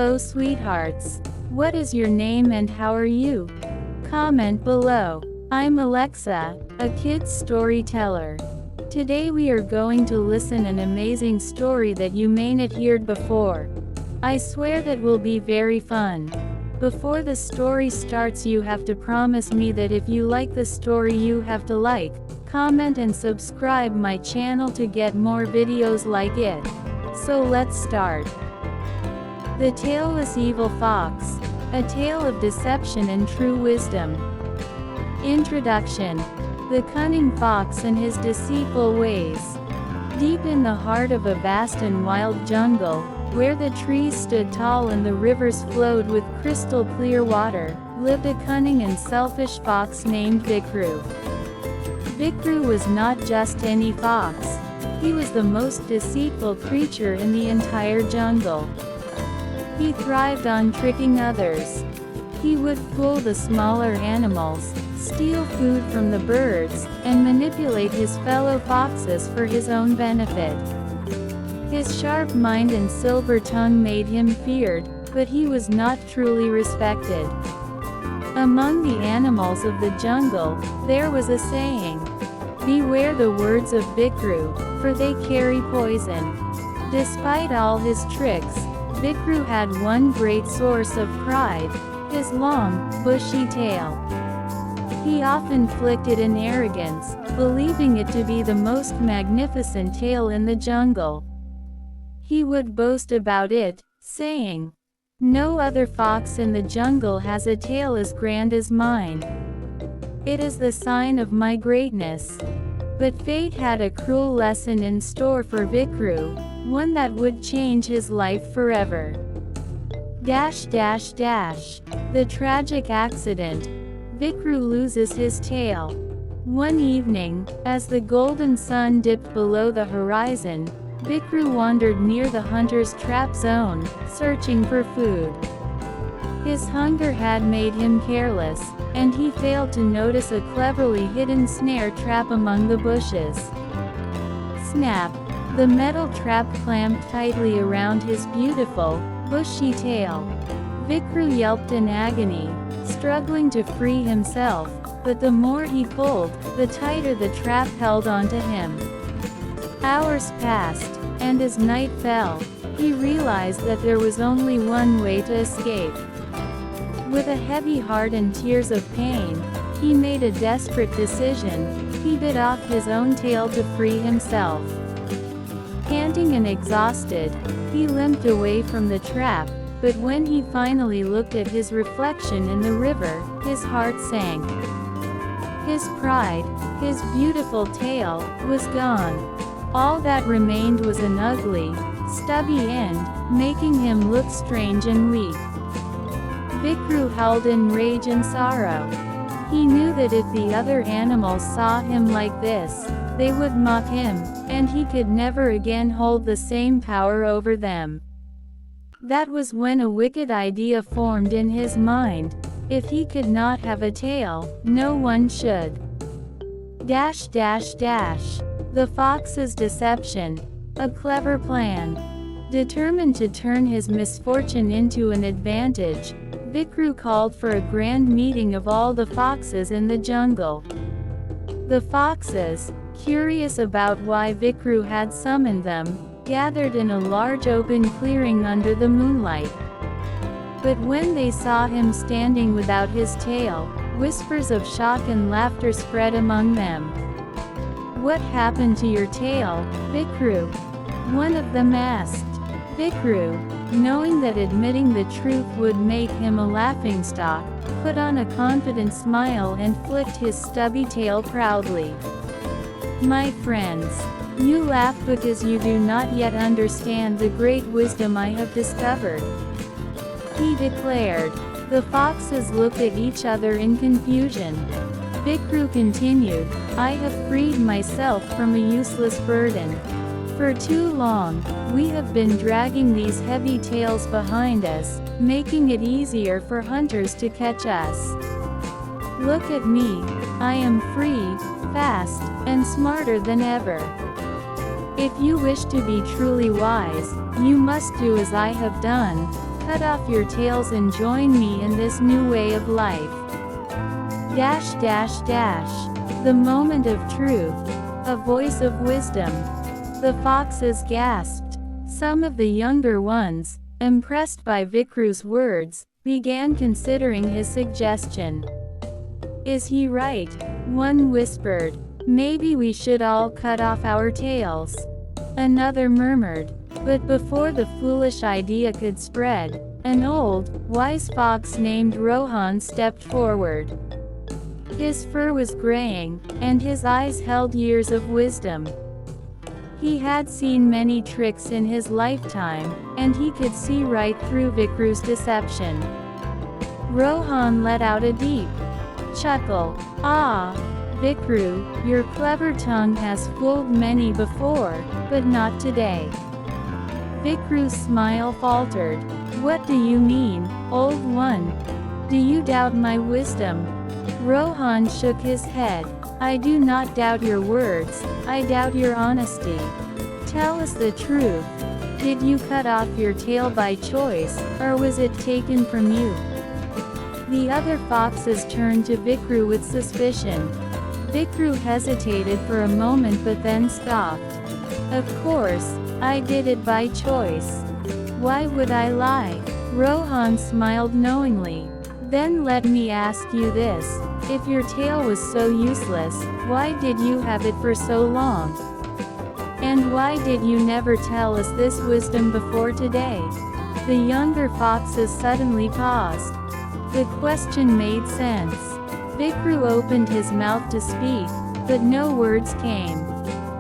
Hello sweethearts. What is your name and how are you? Comment below. I'm Alexa, a kid's storyteller. Today we are going to listen an amazing story that you may not heard before. I swear that will be very fun. Before the story starts you have to promise me that if you like the story you have to like, comment and subscribe my channel to get more videos like it. So let's start. The Tailless Evil Fox. A tale of deception and true wisdom. Introduction. The cunning fox and his deceitful ways. Deep in the heart of a vast and wild jungle, where the trees stood tall and the rivers flowed with crystal clear water, lived a cunning and selfish fox named Vikru. Vikru was not just any fox. He was the most deceitful creature in the entire jungle. He thrived on tricking others. He would fool the smaller animals, steal food from the birds, and manipulate his fellow foxes for his own benefit. His sharp mind and silver tongue made him feared, but he was not truly respected. Among the animals of the jungle, there was a saying, "Beware the words of Vikru, for they carry poison." Despite all his tricks, Vikru had one great source of pride, his long, bushy tail. He often flicked it in arrogance, believing it to be the most magnificent tail in the jungle. He would boast about it, saying, "No other fox in the jungle has a tail as grand as mine. It is the sign of my greatness." But fate had a cruel lesson in store for Vikru, one that would change his life forever. The tragic accident. Vikru loses his tail. One evening, as the golden sun dipped below the horizon, Vikru wandered near the hunter's trap zone, searching for food. His hunger had made him careless, and he failed to notice a cleverly hidden snare trap among the bushes. Snap! The metal trap clamped tightly around his beautiful, bushy tail. Vikru yelped in agony, struggling to free himself, but the more he pulled, the tighter the trap held onto him. Hours passed, and as night fell, he realized that there was only one way to escape. With a heavy heart and tears of pain, he made a desperate decision. He bit off his own tail to free himself. Panting and exhausted, he limped away from the trap, but when he finally looked at his reflection in the river, his heart sank. His pride, his beautiful tail, was gone. All that remained was an ugly, stubby end, making him look strange and weak. Vikru howled in rage and sorrow. He knew that if the other animals saw him like this, they would mock him, and he could never again hold the same power over them. That was when a wicked idea formed in his mind. If he could not have a tail, no one should. The fox's deception. A clever plan. Determined to turn his misfortune into an advantage, Vikru called for a grand meeting of all the foxes in the jungle. The foxes, curious about why Vikru had summoned them, gathered in a large open clearing under the moonlight. But when they saw him standing without his tail, whispers of shock and laughter spread among them. "What happened to your tail, Vikru?" one of them asked. Vikru, knowing that admitting the truth would make him a laughingstock, put on a confident smile and flicked his stubby tail proudly. "My friends, you laugh because you do not yet understand the great wisdom I have discovered," he declared. The foxes looked at each other in confusion. Vikru continued, "I have freed myself from a useless burden. For too long, we have been dragging these heavy tails behind us, making it easier for hunters to catch us. Look at me, I am free, fast, and smarter than ever. If you wish to be truly wise, you must do as I have done. Cut off your tails and join me in this new way of life. Dash dash dash. The moment of truth. A voice of wisdom. The foxes gasped. Some of the younger ones, impressed by Vikru's words, began considering his suggestion. Is he right? One whispered. Maybe we should all cut off our tails. Another murmured. But before the foolish idea could spread, an old, wise fox named Rohan stepped forward. His fur was graying, and his eyes held years of wisdom. He had seen many tricks in his lifetime, and he could see right through Vikru's deception. Rohan let out a deep chuckle. Ah, Vikru, your clever tongue has fooled many before, but not today. Vikru's smile faltered. What do you mean, old one? Do you doubt my wisdom? Rohan shook his head. I do not doubt your words, I doubt your honesty. Tell us the truth. Did you cut off your tail by choice, or was it taken from you? The other foxes turned to Vikru with suspicion. Vikru hesitated for a moment but then scoffed. Of course, I did it by choice. Why would I lie? Rohan smiled knowingly. Then let me ask you this. If your tail was so useless, why did you have it for so long? And why did you never tell us this wisdom before today? The younger foxes suddenly paused. The question made sense. Vikru opened his mouth to speak, but no words came.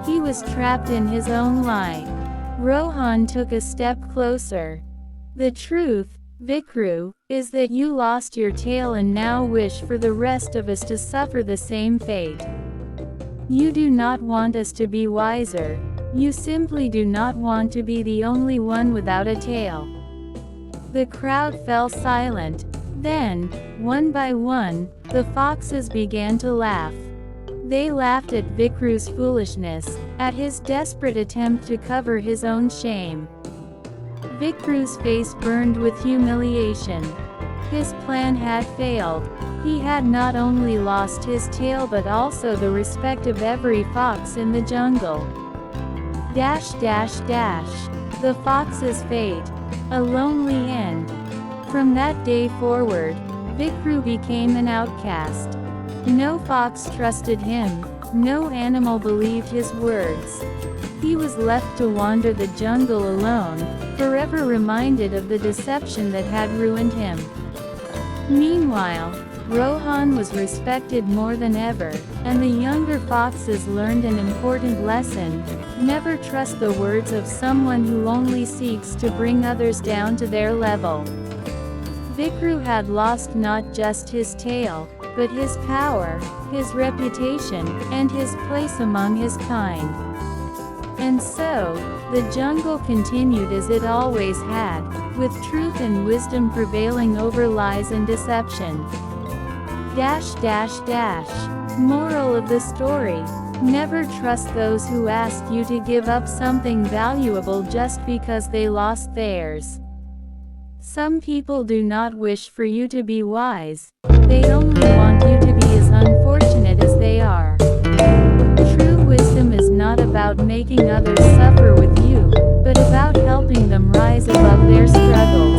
He was trapped in his own lie. Rohan took a step closer. The truth, Vikru, is that you lost your tail and now wish for the rest of us to suffer the same fate. You do not want us to be wiser. You simply do not want to be the only one without a tail. The crowd fell silent. Then, one by one, the foxes began to laugh. They laughed at Vikru's foolishness, at his desperate attempt to cover his own shame. Vikru's face burned with humiliation. His plan had failed. He had not only lost his tail but also the respect of every fox in the jungle. Dash dash dash. The fox's fate. A lonely end. From that day forward, Vikru became an outcast. No fox trusted him, no animal believed his words. He was left to wander the jungle alone, forever reminded of the deception that had ruined him. Meanwhile, Rohan was respected more than ever, and the younger foxes learned an important lesson: never trust the words of someone who only seeks to bring others down to their level. Vikru had lost not just his tail, but his power, his reputation, and his place among his kind. And so, the jungle continued as it always had, with truth and wisdom prevailing over lies and deception. Dash dash dash. Moral of the story: never trust those who ask you to give up something valuable just because they lost theirs. Some people do not wish for you to be wise. They only want you to be as unfortunate as they are. True wisdom is not about making others suffer with you, but about helping them rise above their struggles.